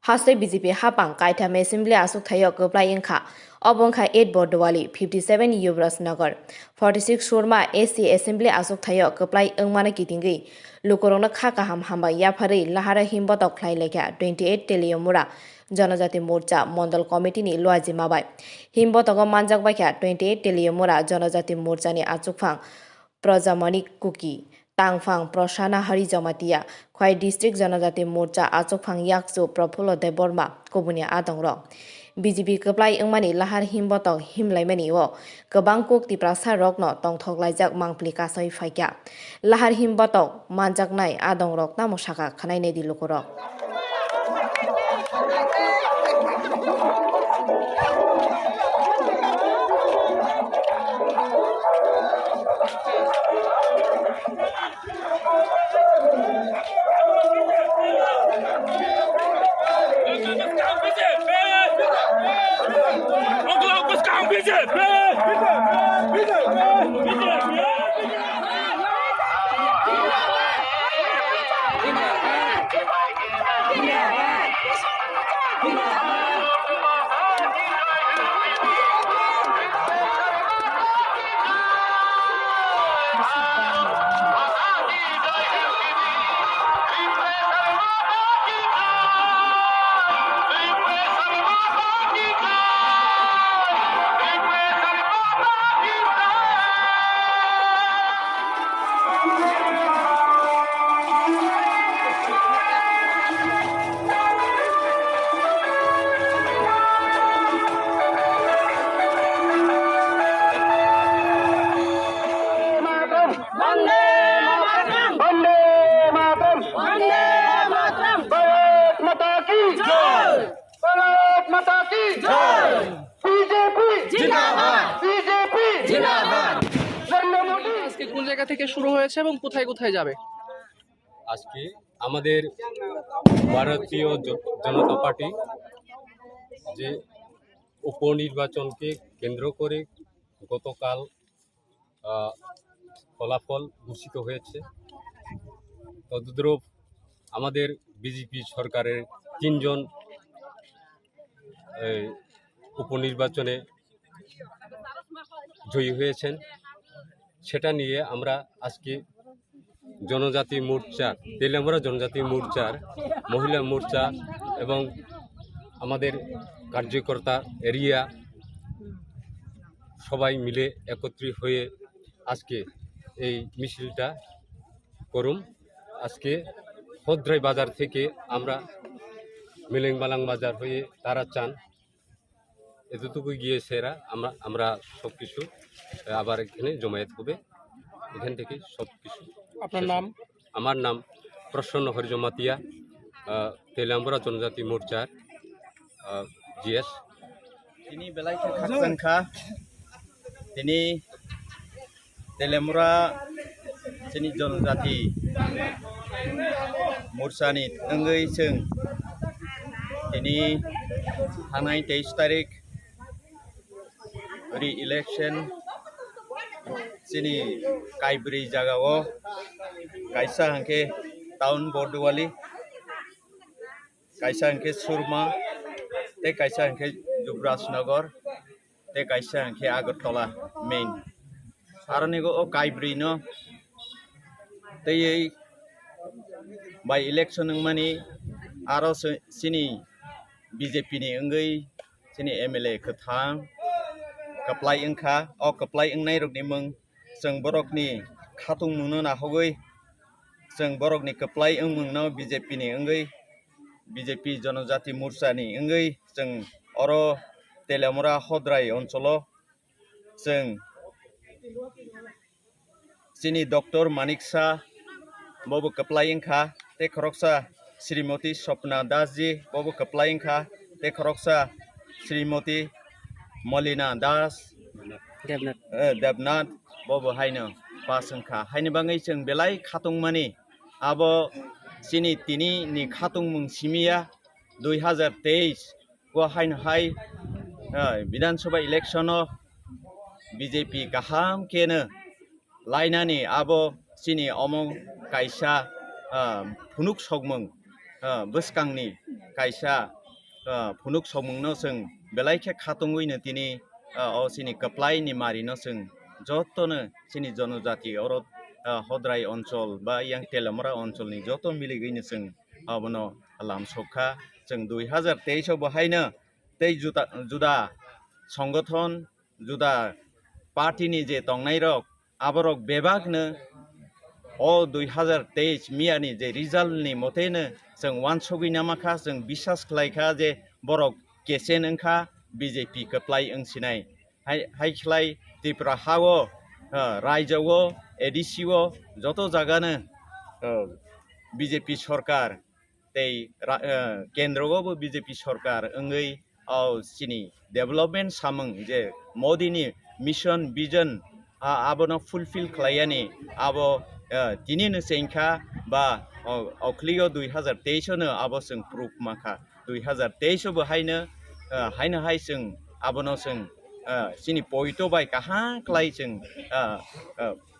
Hasle BJP Hapang Kaitham Assembly Asuk Thayo KOKPIN Inkha Obongkha 8 Bordowali 57 Yubras Nagar 46 Shurma AC Assembly Asuk Thayo KOKPIN Ungmano Kitingi Lukorona Khakaham Hambai Yapari Lahar Himbotok Khlaikha 28 Teliamura Janajati Morcha Mandol Committee ni Loaji Mabai Himbotok Manjak Baikha 28 Teliamura Janajati Morcha ni Achukphang Projamani Kuki Tangphang Proshana Hari Jamatia Khwai District Janajati Morcha Achukphang Yaksu Profulo Deborma Kobunia Adongrok BJP KOKPIN Ungmani Lahar Himbotok Himlaimani o Gobang TRIPURA Sarokno Tongthoklaijak Mangplika Soi Faikya Lahar Himbotok Manjaknai Adongrok Namosaka Khanaine di Lukorok আজকে কোন জায়গা থেকে শুরু হয়েছে এবং কোথায় কোথায় যাবে? আজকে আমাদের ভারতীয় জনতা পার্টি যে উপনির্বাচনকে কেন্দ্র করে গতকাল ফলাফল ঘোষিত হয়েছে। তদ্রূপ আমাদের বিজেপি সরকারের 3 জন উপনির্বাচনে জয়ী হয়েছেন। সেটা নিয়ে আমরা আজকে জনজাতি মোর্চা, তেলিয়ামুরা জনজাতি মোর্চার মহিলা মোর্চা এবং আমাদের কার্যকর্তা এরিয়া সবাই মিলে একত্রিত হয়ে আজকে এই মিছিলটা করুম। আজকে হদ্রাই বাজার থেকে আমরা মিলেংবালাং বাজার হয়ে তারা চান এতটুকু গিয়েছে এরা। আমরা সব কিছু আবার এখানে জমায়েত হবে, এখান থেকে সব কিছু। আপনার নাম? আমার নাম প্রসন্ন হরিজমাতিয়া, তেলিয়ামুরা জনজাতি মোর্চার জিএস। তিনি বেলাইখা খাকসাংখা তিনি তেলিয়ামুরা जोंनि जनजाति मोर्चानि ओंगै जों दिनै थांनाय 23 तारिख ओरै इलेक्शन जोंनि काइब्रि जागायाव कायसा हांखे टाउन बर्डवाली कायसा हांखे सुरमा ते कायसा हांखे जुब्राजनगर ते कायसा हांखे आगरतला मेन आरो निगो काइब्रि न तै बाय इलेक्शन माने आरो सिनि बीजेपी नि ओंगै सिनि एमएलए खथां KOKPLAI ओंखा अ KOKPLAI ओंनाय रकनि मुं जों बरकनि खाथुं मुंनो नाहगै जों बरकनि KOKPLAI ओं मुंनो बीजेपी नि ओंगै बीजेपी जनजाति मोर्चा नि ओंगै जों अरो तेलियामुरा हद्राय अनसलो जों सिनि डॉक्टर मानिकसा बबो KOKPLAI ओंखा ते खरकसा श्रीमती स्वप्ना दास जी बबो KOKPLAI ओंखा ते खरकसा श्रीमती मलिना दास देवनाथ बबो हायनो पास ओंखा हायनो बाङै जों बेलाय खाथुं मानि आबो सिनि तिनि नि खाथुं मुं सिमिया 2023 को हायनो हाय विधानसभा इलेक्शन बीजेपी गाहाम केनो लाइनानि आबो सिनि अमं कायसा फुनुक सकमं बसकांनि कायसा फुनुक समंनो जों बेलायखे खातंगैनो दिनै सिनि कप्लाइ नि मारिनो जों जतनो सिनि जनजाति और हद्राय अঞ্চল बा yang तेलामुरा अঞ্চलनि जत मिलिगैनो जों आबनो लामसखा जों 2023 बहायनो तै जुदा संगठन जुदा पार्टीनि जे तंनाय रक आबरक बेबागनो ओ 2023 मियानि जे रिजाल्टनि मतेनो जों वानसगै नामाखा जों बिसास खलायखा जे बरक केसेन ओंखा बीजेपी कप्लाइ ओंसिनाय हाइख्लाय त्रिपुरा हावो रायजोआव एडिसिओ जत जागानो बीजेपी सरकार तै केंद्रआवबो बीजेपी सरकार ओंगै सिनि डेभलपमेंट सामों जे मोदीनि मिशन विजन आबनो फुलफिल खालायानि आबो दिनैनो सेंखा बा अखलियो 2023 नो आबो जों प्रुफ माखा 2023 बहायनो हायनो हाय जों आबनो जों सिनि पइन्ट बाय काहा क्लाय जों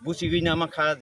बुसिगैना माखा